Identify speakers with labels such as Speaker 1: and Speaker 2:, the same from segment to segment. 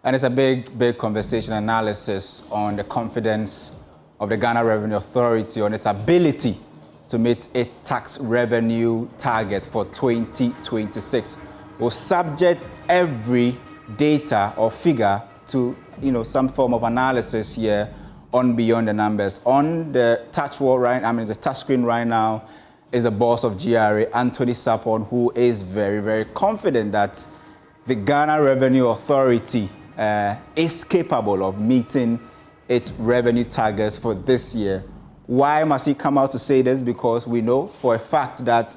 Speaker 1: And it's a big conversation analysis on the confidence of the Ghana Revenue Authority on its ability to meet its tax revenue target for 2026. We'll subject every data or figure to some form of analysis here on Beyond the Numbers. On the the touch screen right now is the boss of GRA, Anthony Sapon, who is very confident that the Ghana Revenue Authority is capable of meeting its revenue targets for this year. Why must he come out to say this? Because we know for a fact that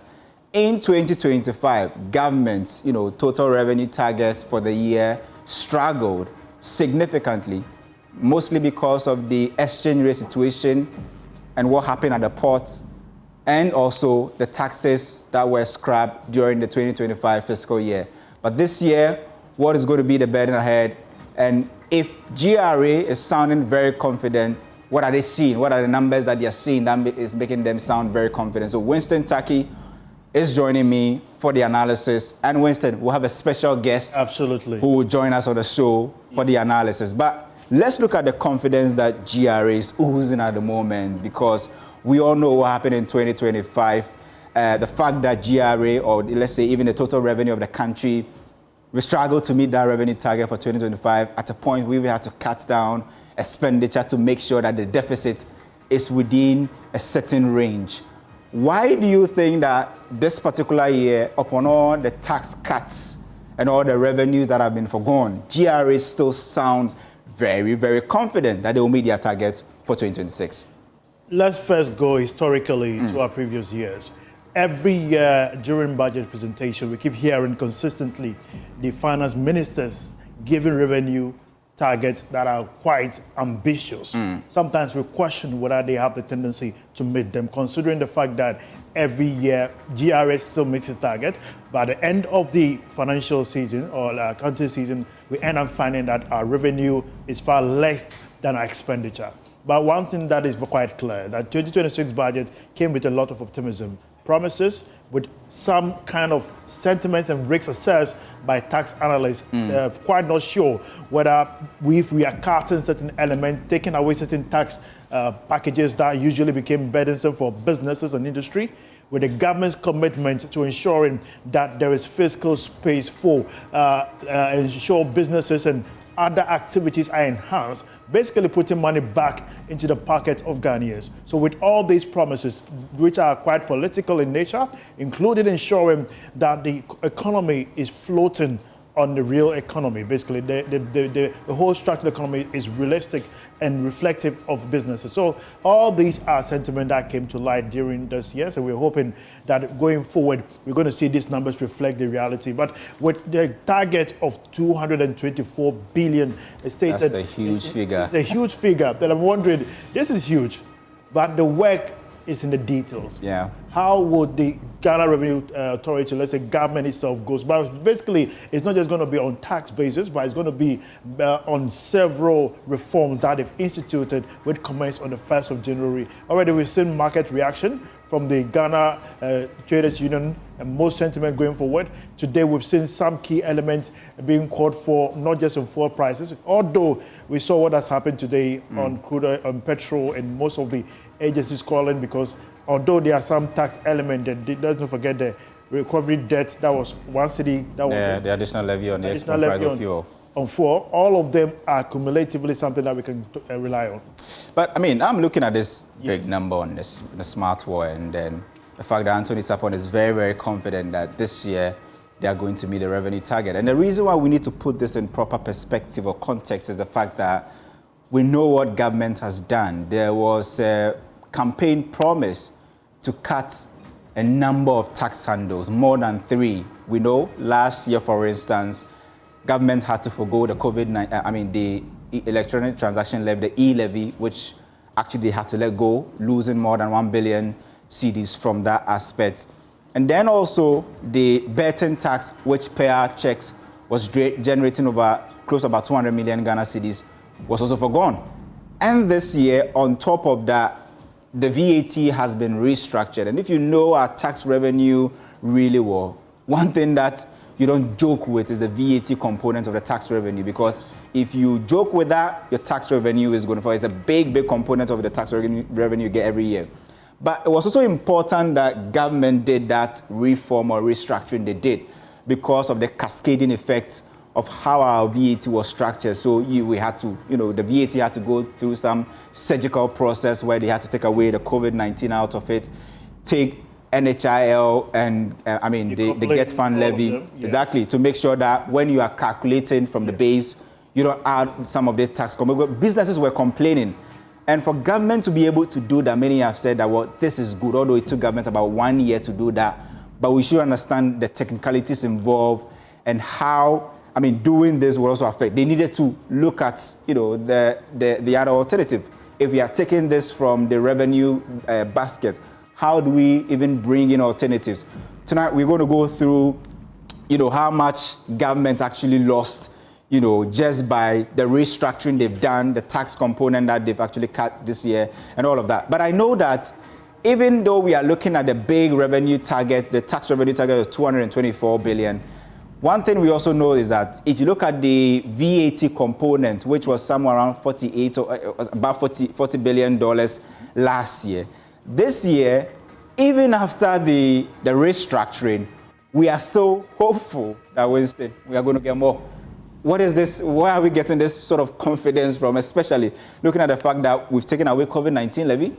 Speaker 1: in 2025, government's total revenue targets for the year struggled significantly, mostly because of the exchange rate situation and what happened at the port, and also the taxes that were scrapped during the 2025 fiscal year. But this year, what is going to be the burden ahead? And if GRA is sounding very confident, what are they seeing? What are the numbers that they are seeing that is making them sound very confident? So Winston Taki is joining me for the analysis. And Winston, we'll have a special guest
Speaker 2: absolutely
Speaker 1: who will join us on the show for the analysis. But let's look at the confidence that GRA is oozing at the moment, because we all know what happened in 2025. The fact that GRA, or let's say even the total revenue of the country, we struggled to meet that revenue target for 2025. At a point, we had to cut down expenditure to make sure that the deficit is within a certain range. Why do you think that this particular year, upon all the tax cuts and all the revenues that have been forgone, GRA still sounds very confident that they will meet their targets for 2026?
Speaker 2: Let's first go historically to our previous years. Every year during budget presentation, we keep hearing consistently the finance ministers giving revenue targets that are quite ambitious. Sometimes we question whether they have the tendency to meet them, considering the fact that every year GRA still meets its target. By the end of the financial season or accounting season, we end up finding that our revenue is far less than our expenditure. But one thing that is quite clear, that 2026 budget came with a lot of optimism, promises, with some kind of sentiments and risks assessed by tax analysts. Quite not sure whether if we are cutting certain elements, taking away certain tax packages that usually became burdensome for businesses and industry, with the government's commitment to ensuring that there is fiscal space for ensure businesses and other activities are enhanced, basically putting money back into the pocket of Ghanaians. So with all these promises, which are quite political in nature, including ensuring that the economy is floating on the real economy, basically the whole structural economy is realistic and reflective of businesses. So all these are sentiments that came to light during this year. So we're hoping that going forward, we're going to see these numbers reflect the reality. But with the target of 224 billion stated,
Speaker 1: that's a huge figure.
Speaker 2: It's a huge figure that I'm wondering, this is huge, but the work is in the details.
Speaker 1: Yeah.
Speaker 2: How would the Ghana Revenue Authority, let's say government itself, goes? But basically, it's not just going to be on tax basis, but it's going to be on several reforms that they've instituted with commence on the 1st of January. Already we've seen market reaction from the Ghana Traders Union and most sentiment going forward. Today we've seen some key elements being called for, not just on fuel prices, although we saw what has happened today on crude oil, on petrol, and most of the agencies calling, because although there are some tax elements, that let's not forget the recovery debt that was one city, that was
Speaker 1: the additional levy on the export price of fuel.
Speaker 2: On fuel, all of them are cumulatively something that we can rely on.
Speaker 1: But I mean, I'm looking at this big number on the smart war, and then the fact that Anthony Sapon is very confident that this year they are going to meet the revenue target. And the reason why we need to put this in proper perspective or context is the fact that we know what government has done. There was a campaign promise to cut a number of tax handles, more than 3. We know last year, for instance, government had to forgo the the electronic transaction levy, the e-levy, which actually they had to let go, losing more than 1 billion cedis from that aspect. And then also the betting tax, which payer checks was generating over close to about 200 million Ghana cedis, was also forgone. And this year, on top of that, the VAT has been restructured. And if you know our tax revenue really well, one thing that you don't joke with is the VAT component of the tax revenue, because if you joke with that, your tax revenue is going to fall. It's a big component of the tax revenue you get every year. But it was also important that government did that reform or restructuring they did because of the cascading effects of how our VAT was structured. So we had to, the VAT had to go through some surgical process where they had to take away the COVID-19 out of it, take NHIL and the Get Fund levy, yes. Exactly, to make sure that when you are calculating from the base, you don't add some of the tax. Businesses were complaining. And for government to be able to do that, many have said that, well, this is good, although it took government about 1 year to do that. But we should understand the technicalities involved and how, doing this will also affect. They needed to look at, the other alternative. If we are taking this from the revenue basket, how do we even bring in alternatives? Tonight, we're going to go through, how much government actually lost, just by the restructuring they've done, the tax component that they've actually cut this year, and all of that. But I know that even though we are looking at the big revenue target, the tax revenue target of 224 billion, one thing we also know is that if you look at the VAT component, which was somewhere around 48 or about $40 billion last year, this year, even after the restructuring, we are still hopeful that, Winston, we are going to get more. What is this? Why are we getting this sort of confidence from, especially looking at the fact that we've taken away COVID-19 levy,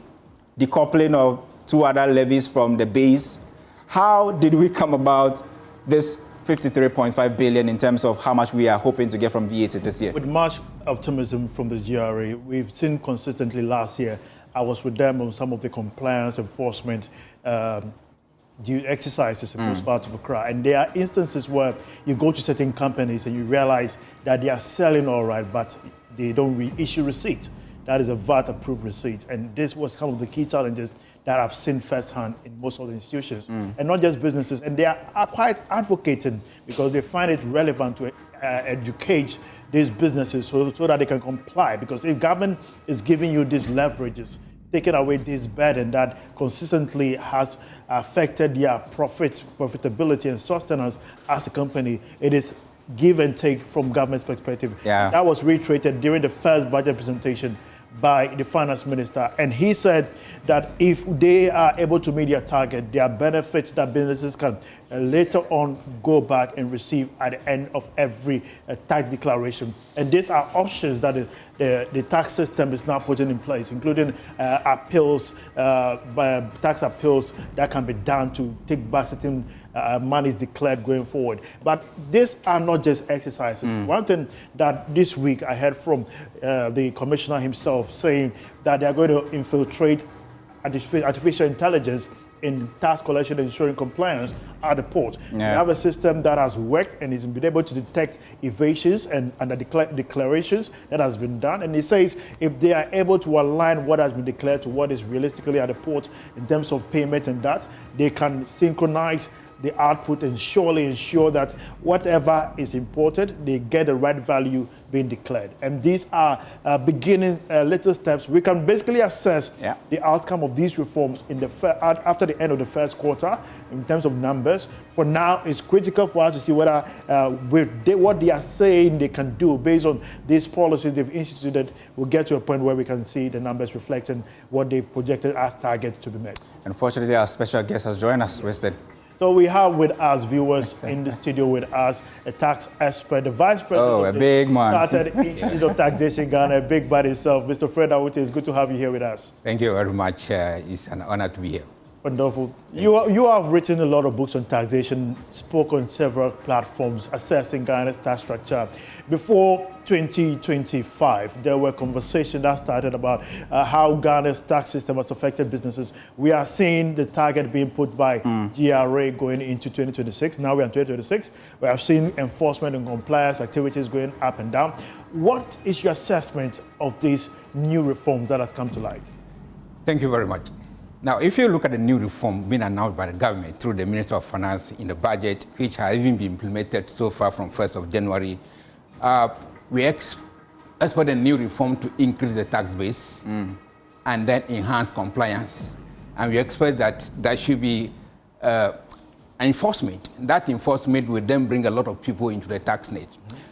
Speaker 1: decoupling of 2 other levies from the base? How did we come about this 53.5 billion in terms of how much we are hoping to get from VAT this year?
Speaker 2: With much optimism from the GRA, we've seen consistently last year. I was with them on some of the compliance enforcement exercises as part of Accra. And there are instances where you go to certain companies and you realize that they are selling all right, but they don't issue receipts. That is a VAT-approved receipt. And this was some of the key challenges that I've seen firsthand in most of the institutions. And not just businesses. And they are quite advocating because they find it relevant to educate these businesses so that they can comply. Because if government is giving you these leverages, taking away this burden that consistently has affected their profitability and sustenance as a company, it is give and take from government's perspective.
Speaker 1: Yeah.
Speaker 2: That was reiterated during the first budget presentation by the finance minister. And he said that if they are able to meet their target, there are benefits that businesses can later on go back and receive at the end of every tax declaration. And these are options that the tax system is now putting in place, including appeals, tax appeals that can be done to take back certain monies declared going forward. But these are not just exercises. One thing that this week I heard from the commissioner himself saying that they are going to infiltrate artificial intelligence in tax collection and ensuring compliance at the port. Yeah. We have a system that has worked and has been able to detect evasions and the declarations that has been done. And it says if they are able to align what has been declared to what is realistically at the port in terms of payment and that, they can synchronize the output and surely ensure that whatever is imported, they get the right value being declared. And these are beginning little steps. We can basically assess the outcome of these reforms in after the end of the first quarter in terms of numbers. For now, it's critical for us to see whether what they are saying they can do based on these policies they've instituted will get to a point where we can see the numbers reflecting what they've projected as targets to be met. Unfortunately,
Speaker 1: our special guest has joined us, Winston.
Speaker 2: So we have with us, viewers in the studio with us, a tax expert, the Vice President of the
Speaker 1: big man.
Speaker 2: Chartered Institute of Taxation Ghana, a big man himself. Mr. Fred Awute, it's good to have you here with us.
Speaker 3: Thank you very much. It's an honor to be here.
Speaker 2: Wonderful. You have written a lot of books on taxation, spoke on several platforms, assessing Ghana's tax structure. Before 2025, there were conversations that started about how Ghana's tax system has affected businesses. We are seeing the target being put by GRA going into 2026. Now we're in 2026. We have seen enforcement and compliance activities going up and down. What is your assessment of these new reforms that has come to light?
Speaker 3: Thank you very much. Now, if you look at the new reform being announced by the government through the Minister of Finance in the budget, which has even been implemented so far from 1st of January, we expect the new reform to increase the tax base and then enhance compliance. And we expect that there should be enforcement. That enforcement will then bring a lot of people into the tax net.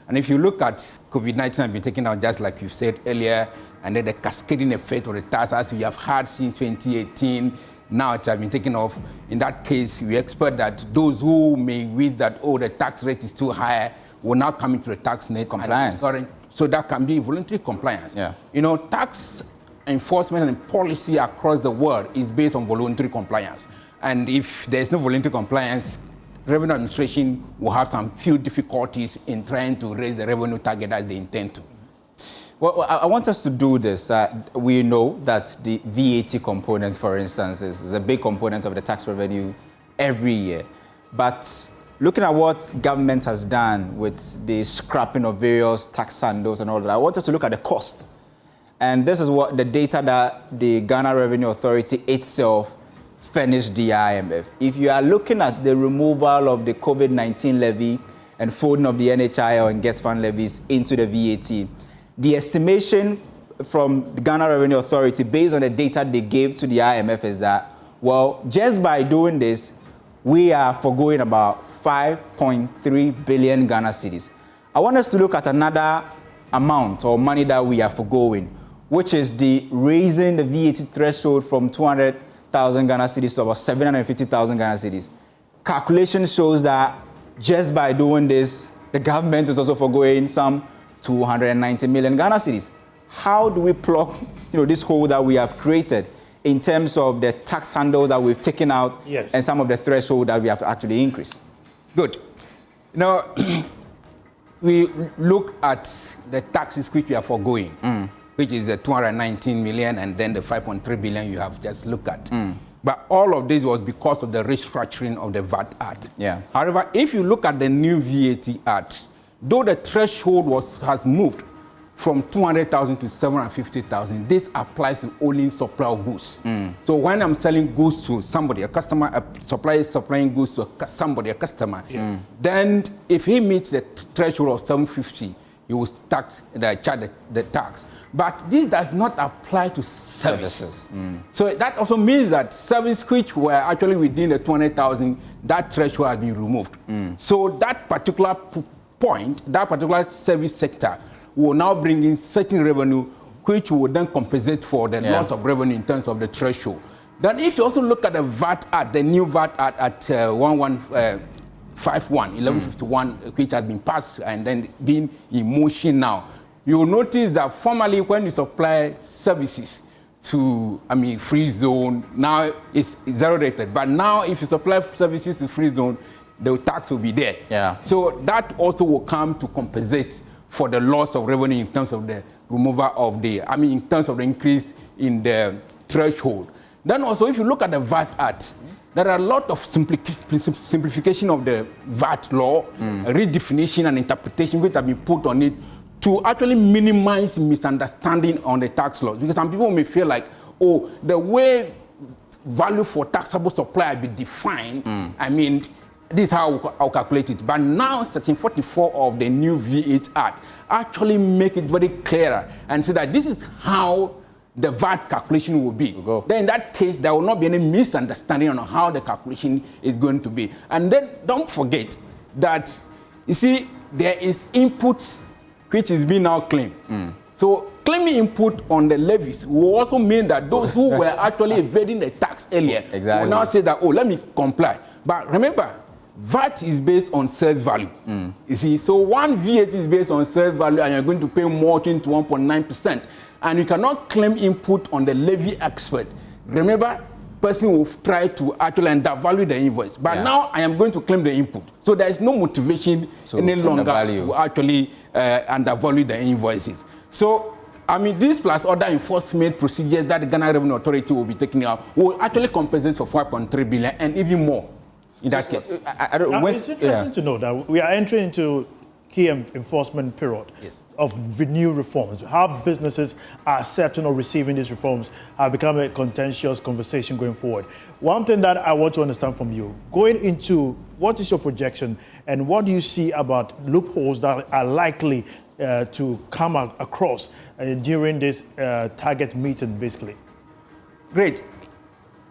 Speaker 3: And if you look at COVID-19 and be taken out, just like you said earlier, and then the cascading effect of the tax as we have had since 2018, now it has been taken off. In that case, we expect that those who may wish that, oh, the tax rate is too high, will now come into the tax net.
Speaker 1: Compliance.
Speaker 3: So that can be voluntary compliance.
Speaker 1: Yeah.
Speaker 3: You know, tax enforcement and policy across the world is based on voluntary compliance. And if there's no voluntary compliance, revenue administration will have some few difficulties in trying to raise the revenue target as they intend to.
Speaker 1: Well, I want us to do this. We know that the VAT component, for instance, is a big component of the tax revenue every year. But looking at what government has done with the scrapping of various tax handles and all that, I want us to look at the cost. And this is what the data that the Ghana Revenue Authority itself furnished the IMF. If you are looking at the removal of the COVID-19 levy and folding of the NHIL and Get Fund levies into the VAT, the estimation from the Ghana Revenue Authority based on the data they gave to the IMF is that, well, just by doing this, we are forgoing about 5.3 billion Ghana cedis. I want us to look at another amount or money that we are forgoing, which is the raising the VAT threshold from 200,000 Ghana cedis to about 750,000 Ghana cedis. Calculation shows that just by doing this, the government is also forgoing some 290 million Ghana cedis. How do we plug, this hole that we have created in terms of the tax handles that we've taken out and some of the threshold that we have to actually increase?
Speaker 3: Good. Now, we look at the taxes which we are foregoing, which is the 219 million and then the 5.3 billion you have just looked at. But all of this was because of the restructuring of the VAT Act.
Speaker 1: Yeah.
Speaker 3: However, if you look at the new VAT Act, though the threshold has moved from 200,000 to 750,000, this applies to only supply of goods. So when I'm selling goods to somebody, a customer, a supplier is supplying goods to somebody, a customer, then if he meets the threshold of 750, you will charge the tax. But this does not apply to services. So that also means that services which were actually within the 200,000, that threshold has been removed. So that particular point, that particular service sector will now bring in certain revenue which will then compensate for the loss of revenue in terms of the threshold. Then if you also look at the VAT Act, the new VAT Act at 1151, which has been passed and then been in motion now, you will notice that formerly when you supply services to, free zone, now it's zero rated. But now if you supply services to free zone, the tax will be there.
Speaker 1: Yeah.
Speaker 3: So that also will come to compensate for the loss of revenue in terms of the removal of in terms of the increase in the threshold. Then also, if you look at the VAT Act, there are a lot of simplification of the VAT law, redefinition and interpretation which have been put on it to actually minimize misunderstanding on the tax laws. Because some people may feel like, oh, the way value for taxable supply be defined, this is how I'll calculate it. But now, Section 44 of the new VAT Act actually make it very clearer and say that this is how the VAT calculation will be. Then in that case, there will not be any misunderstanding on how the calculation is going to be. And then don't forget that, you see, there is input which is being now claimed. So claiming input on the levies will also mean that those who were actually evading the tax earlier will now say that, oh, let me comply. But remember, VAT is based on sales value. You see, so one VAT is based on sales value and you're going to pay more than 1.9%. And you cannot claim input on the levy expert. Remember, person will try to actually undervalue the invoice. But now I am going to claim the input. So there is no motivation any longer to actually undervalue the invoices. So, this plus other enforcement procedures that the Ghana Revenue Authority will be taking out will actually compensate for 5.3 billion and even more in that case.
Speaker 2: It's interesting to know that we are entering into key enforcement period of new reforms. How businesses are accepting or receiving these reforms have become a contentious conversation going forward. One thing that I want to understand from you, going into what is your projection and what do you see about loopholes that are likely to come across during this target meeting, basically?
Speaker 3: Great.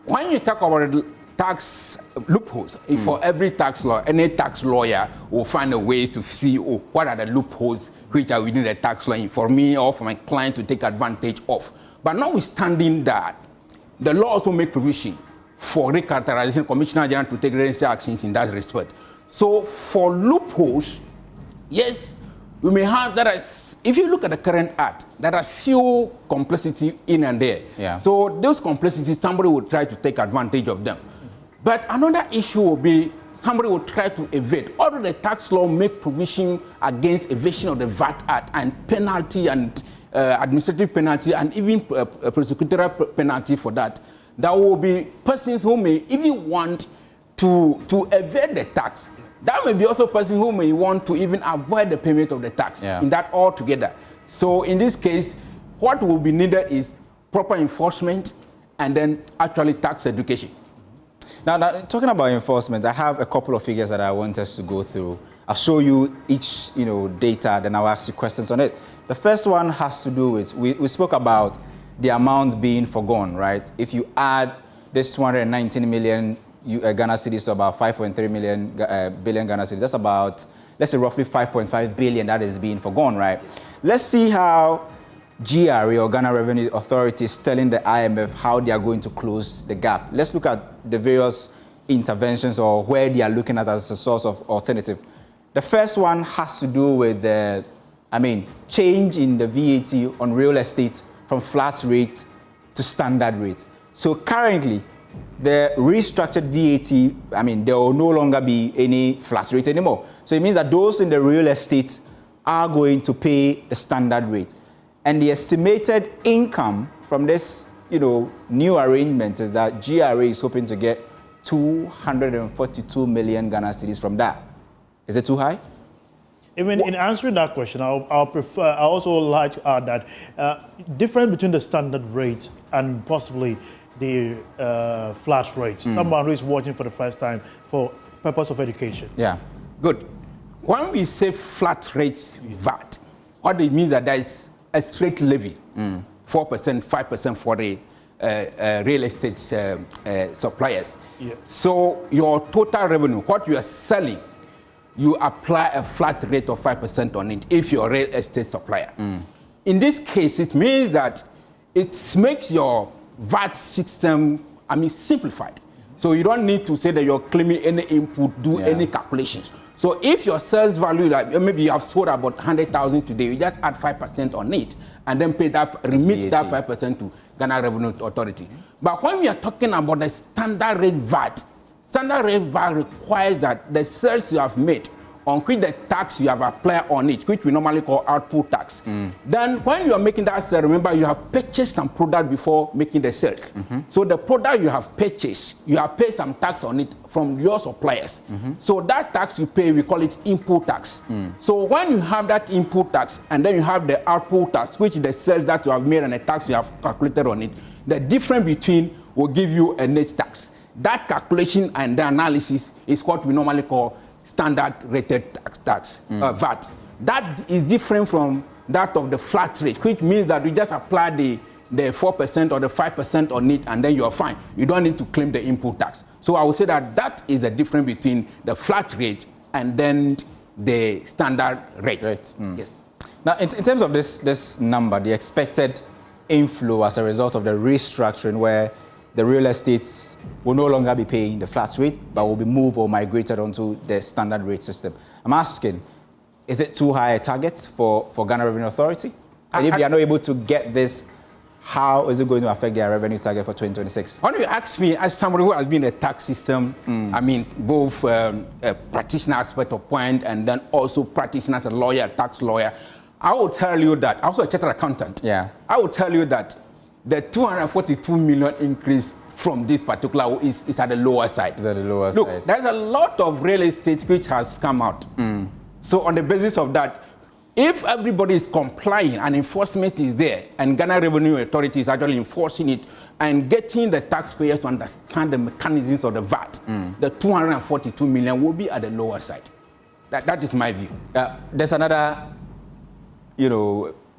Speaker 3: When you talk about tax loopholes. For every tax law, any tax lawyer will find a way to see what are the loopholes which are within the tax law for me or for my client to take advantage of. But notwithstanding that, the law also make provision for recharacterization, Commissioner General to take necessary actions in that respect. So for loopholes, yes, we may have that. If you look at the current act, there are few complexity in and there.
Speaker 1: Yeah.
Speaker 3: So those complexities, somebody will try to take advantage of them. But another issue will be somebody will try to evade. Although the tax law make provision against evasion of the VAT Act and penalty and administrative penalty and even prosecutorial penalty for that, there will be persons who may even want to evade the tax. That may be also a person who may want to even avoid the payment of the tax in that altogether. So in this case, what will be needed is proper enforcement and then actually tax education.
Speaker 1: Now, talking about enforcement, I have a couple of figures that I want us to go through. I'll show you each, data, then I'll ask you questions on it. The first one has to do with, we spoke about the amount being forgone, right? If you add this 219 million Ghana cedis to about 5.3 billion Ghana cedis, that's about, let's say, roughly 5.5 billion that is being forgone, right? Let's see how GRA, or Ghana Revenue Authority, is telling the IMF how they are going to close the gap. Let's look at the various interventions or where they are looking at as a source of alternative. The first one has to do with the, change in the VAT on real estate from flat rate to standard rate. So currently, the restructured VAT, there will no longer be any flat rate anymore. So it means that those in the real estate are going to pay the standard rate. And the estimated income from this, new arrangement is that GRA is hoping to get 242 million Ghana cedis from that. Is it too high?
Speaker 2: Even in answering that question, I also like to add that difference between the standard rates and possibly the flat rates. Someone who is watching for the first time for purpose of education.
Speaker 1: Yeah.
Speaker 3: Good. When we say flat rates VAT, what it means that there is a straight levy, 4%, 5% for the real estate suppliers.
Speaker 2: Yeah.
Speaker 3: So your total revenue, what you are selling, you apply a flat rate of 5% on it if you're a real estate supplier. In this case, it means that it makes your VAT system, simplified. So you don't need to say that you're claiming any input, any calculations. So if your sales value, like maybe you have sold about 100,000 today, you just add 5% on it and then pay that, remit that 5% to Ghana Revenue Authority. But when we are talking about the standard rate VAT requires that the sales you have made on which the tax you have applied on it, which we normally call output tax. Then when you are making that sale, remember you have purchased some product before making the sales. So the product you have purchased, you have paid some tax on it from your suppliers. So that tax you pay, we call it input tax. So when you have that input tax and then you have the output tax, which is the sales that you have made and the tax you have calculated on it, the difference between will give you a net tax. That calculation and the analysis is what we normally call standard rated tax, VAT. That is different from that of the flat rate, which means that you just apply the 4% or the 5% on it and then you're fine. You don't need to claim the input tax. So I would say that that is the difference between the flat rate and then the standard rate. Yes.
Speaker 1: Now, in terms of this number, the expected inflow as a result of the restructuring where the real estates will no longer be paying the flat rate, but will be moved or migrated onto the standard rate system. I'm asking, is it too high a target for Ghana Revenue Authority? And if they are not able to get this, how is it going to affect their revenue target for 2026?
Speaker 3: When you ask me, as somebody who has been in the tax system, both a practitioner aspect of point and then also practicing as a lawyer, tax lawyer, I will tell you that, also a chartered accountant, I will tell you that the 242 million increase from this particular is at the lower side.
Speaker 1: Is at the lower
Speaker 3: Look,
Speaker 1: side.
Speaker 3: there's a lot of real estate which has come out. So on the basis of that, if everybody is complying and enforcement is there, and Ghana Revenue Authority is actually enforcing it and getting the taxpayers to understand the mechanisms of the VAT, the 242 million will be at the lower side. That is my view.
Speaker 1: There's another,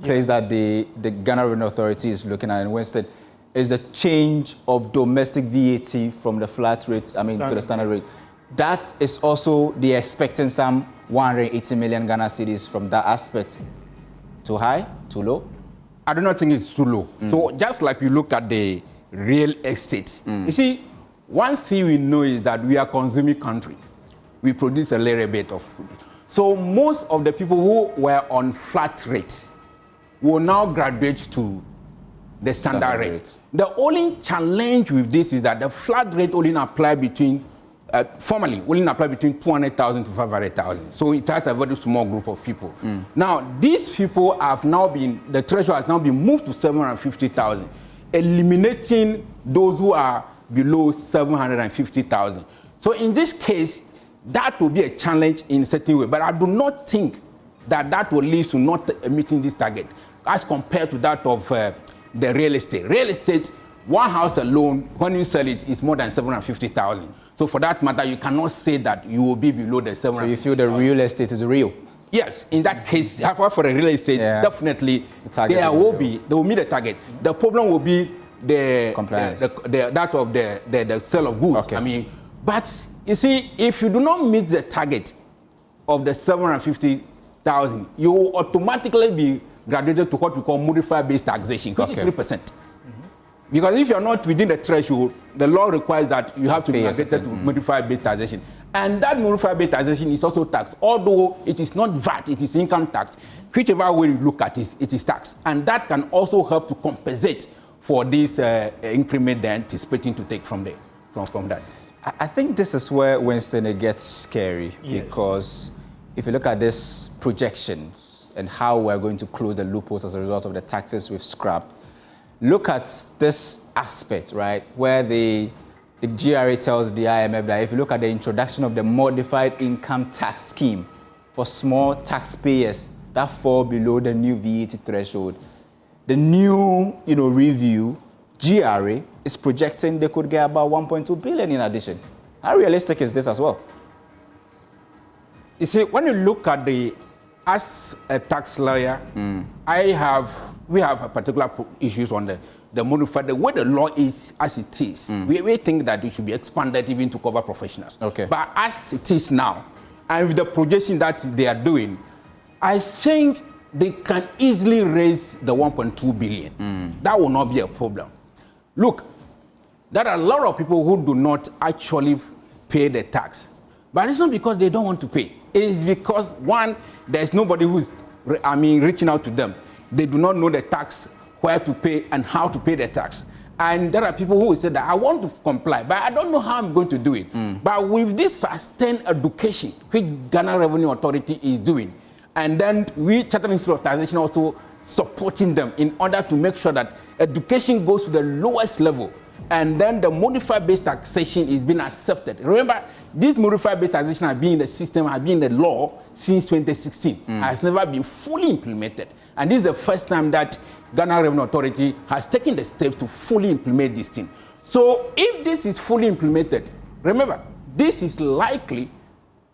Speaker 1: place that the Ghana Revenue Authority is looking at in Winston. is the change of domestic VAT from the flat rate, to the standard rate. That is also the expecting some 180 million Ghana cedis from that aspect. Too high? Too low?
Speaker 3: I do not think it's too low. So just like you look at the real estate, you see, one thing we know is that we are a consuming country. We produce a little bit of food. So most of the people who were on flat rates will now graduate to the standard rate. The only challenge with this is that the flat rate only apply between, formally, only apply between 200,000 to 500,000. So it has a very small group of people. Now, these people have now been, the threshold has now been moved to 750,000, eliminating those who are below 750,000. So in this case, that will be a challenge in a certain way, but I do not think that that will lead to not meeting this target as compared to that of the real estate. Real estate, one house alone, when you sell it, is more than 750,000. So for that matter, you cannot say that you will be below the 750,000. So
Speaker 1: you feel the real estate is real?
Speaker 3: Yes, in that case, however, for the real estate, definitely they will meet the target. The problem will be the compliance, that of the sale of goods. Okay. But you see, if you do not meet the target of the 750,000, you will automatically be graduated to what we call modifier-based taxation, which is 3%. Because if you're not within the threshold, the law requires that you have to be graduated to modifier-based taxation. And that modifier-based taxation is also taxed, although it is not VAT, it is income tax. Whichever way you look at it, it is taxed. And that can also help to compensate for this increment they're anticipating to take from there, from that.
Speaker 1: I think this is where, Winston, it gets scary, because if you look at this projections and how we're going to close the loopholes as a result of the taxes we've scrapped, look at this aspect, right, where the GRA tells the IMF that if you look at the introduction of the modified income tax scheme for small taxpayers that fall below the new VAT threshold, the new review, GRA, is projecting they could get about 1.2 billion in addition. How realistic is this as well?
Speaker 3: You see, when you look at as a tax lawyer, we have a particular issues on the modified, the way the law is as it is. We think that it should be expanded even to cover professionals. Okay. But as it is now, and with the projection that they are doing, I think they can easily raise the 1.2 billion. That will not be a problem. Look, there are a lot of people who do not actually pay the tax. But it's not because they don't want to pay. It's because, one, there's nobody who's reaching out to them. They do not know the tax, where to pay, and how to pay the tax. And there are people who will say that I want to comply, but I don't know how I'm going to do it. But with this sustained education, which Ghana Revenue Authority is doing, and then we, Chartered Institute of Taxation, also supporting them in order to make sure that education goes to the lowest level, and then the modifier-based taxation is being accepted. Remember, this modifier-based taxation has been in the system, has been in the law since 2016, has never been fully implemented. And this is the first time that Ghana Revenue Authority has taken the steps to fully implement this thing. So if this is fully implemented, remember, this is likely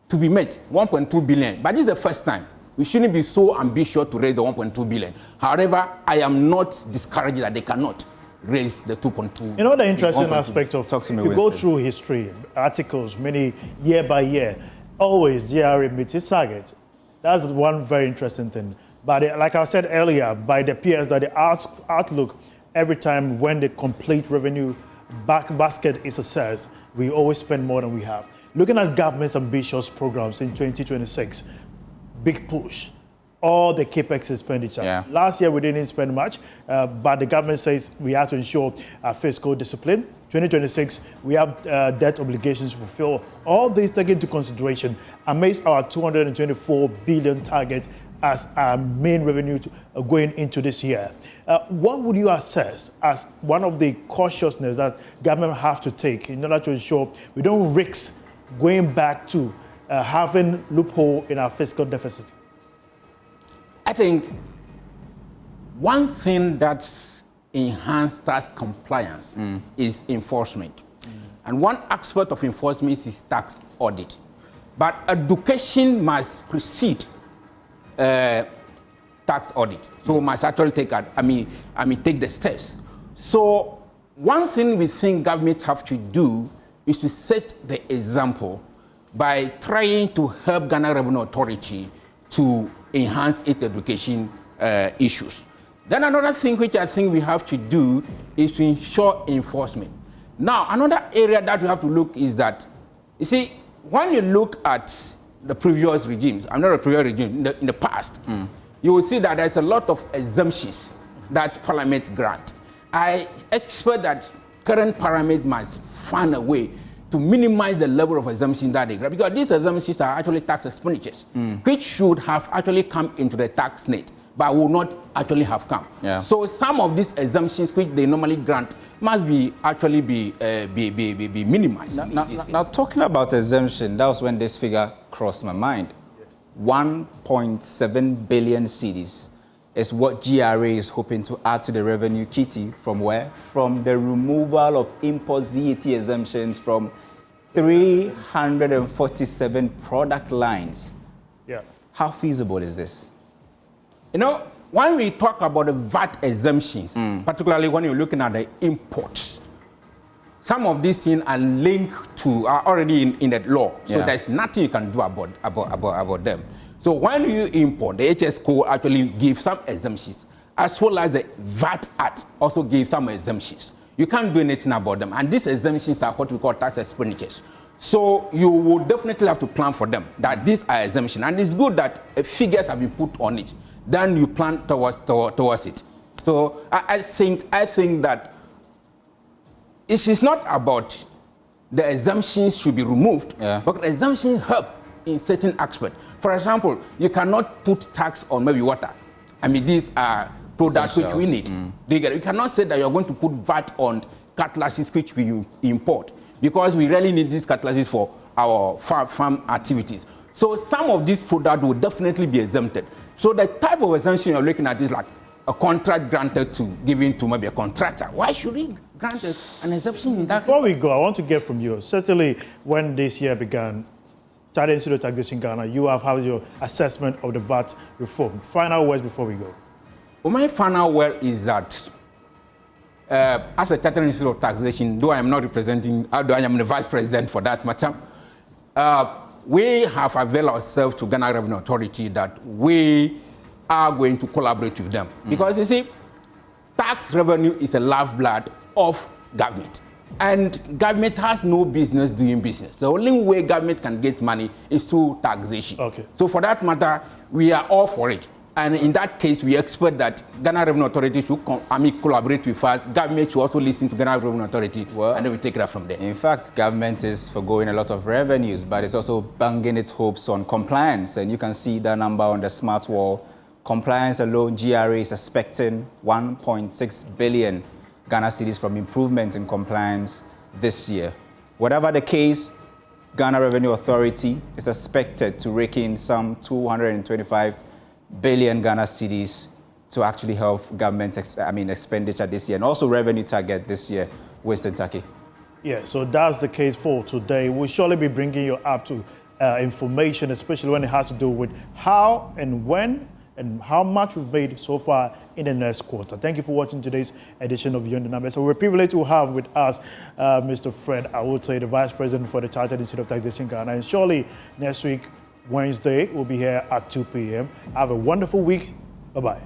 Speaker 3: to be met, 1.2 billion, but this is the first time. We shouldn't be so ambitious to raise the 1.2 billion. However, I am not discouraged that they cannot raise the 2.2.
Speaker 2: You know the interesting aspect of, if you go through history, articles, many year by year, always GRA meets its target. That's one very interesting thing. But like I said earlier, by the peers, that the outlook, every time when the complete revenue basket is assessed, we always spend more than we have. Looking at government's ambitious programs in 2026, big push, all the capex expenditure. Yeah. Last year we didn't spend much, but the government says we have to ensure fiscal discipline. 2026, we have debt obligations to fulfill. All these taken into consideration amidst our 224 billion target as our main revenue going into this year. What would you assess as one of the cautiousness that government have to take in order to ensure we don't risk going back to having loophole in our fiscal deficit?
Speaker 3: I think one thing that's enhanced tax compliance is enforcement. And one aspect of enforcement is tax audit. But education must precede tax audit. So must actually take take the steps. So one thing we think government have to do is to set the example by trying to help Ghana Revenue Authority to enhance its education issues. Then another thing which I think we have to do is to ensure enforcement. Now, another area that we have to look is that, you see, when you look at the previous regimes, I'm not a previous regime, in the past, you will see that there's a lot of exemptions that Parliament grant. I expect that current Parliament must find a way to minimize the level of exemption that they grant, because these exemptions are actually tax expenditures, which should have actually come into the tax net, but will not actually have come.
Speaker 1: Yeah.
Speaker 3: So some of these exemptions which they normally grant must be actually be minimized.
Speaker 1: Now, talking about exemption, that was when this figure crossed my mind. 1.7 billion cedis is what GRA is hoping to add to the revenue kitty from where? From the removal of import VAT exemptions from 347 product lines.
Speaker 2: Yeah.
Speaker 1: How feasible is this?
Speaker 3: You know, when we talk about the VAT exemptions, particularly when you're looking at the imports, some of these things are linked to, are already in the law. So there's nothing you can do about them. So when you import, the HS code actually gives some exemptions, as well as the VAT Act also gives some exemptions. You can't do anything about them. And these exemptions are what we call tax expenditures. So you will definitely have to plan for them, that these are exemptions. And it's good that figures have been put on it. Then you plan towards it. So I think that it is not about the exemptions should be removed, but the exemptions help in certain aspects. For example, you cannot put tax on maybe water. I mean, these are products which we need. You cannot say that you're going to put VAT on cutlasses which we import, because we really need these cutlasses for our farm activities. So some of these products will definitely be exempted. So the type of exemption you're looking at is like a contract granted to giving to maybe a contractor. Why should we grant an exemption in that?
Speaker 2: Before we go, I want to get from you. Certainly, when this year began, Chartered Institute of Taxation Ghana, you have had your assessment of the VAT reform. Final words before we go.
Speaker 3: Well, my final word is that as a Chartered Institute of Taxation, though I am not representing, although I am the vice president for that matter, we have availed ourselves to Ghana Revenue Authority that we are going to collaborate with them. Because you see, tax revenue is a lifeblood of government. And government has no business doing business. The only way government can get money is through taxation.
Speaker 2: Okay.
Speaker 3: So for that matter, we are all for it. And in that case, we expect that Ghana Revenue Authority should collaborate with us. Government should also listen to Ghana Revenue Authority, and then we take it up from there.
Speaker 1: In fact, government is forgoing a lot of revenues, but it's also banging its hopes on compliance. And you can see that number on the smart wall. Compliance alone, GRA is expecting 1.6 billion Ghana cedis from improvements in compliance this year. Whatever the case, Ghana Revenue Authority is expected to rake in some 225 billion Ghana cedis to actually help government expenditure this year, and also revenue target this year. Winston Taki.
Speaker 2: Yeah, so that's the case for today. We'll surely be bringing you up to information, especially when it has to do with how and when and how much we've made so far in the next quarter. Thank you for watching today's edition of Beyond the Numbers. So we're privileged to have with us Mr. Fred Awotey, the Vice President for the Chartered Institute of Taxation Ghana. And surely next week, Wednesday, we'll be here at 2 p.m. Have a wonderful week. Bye-bye.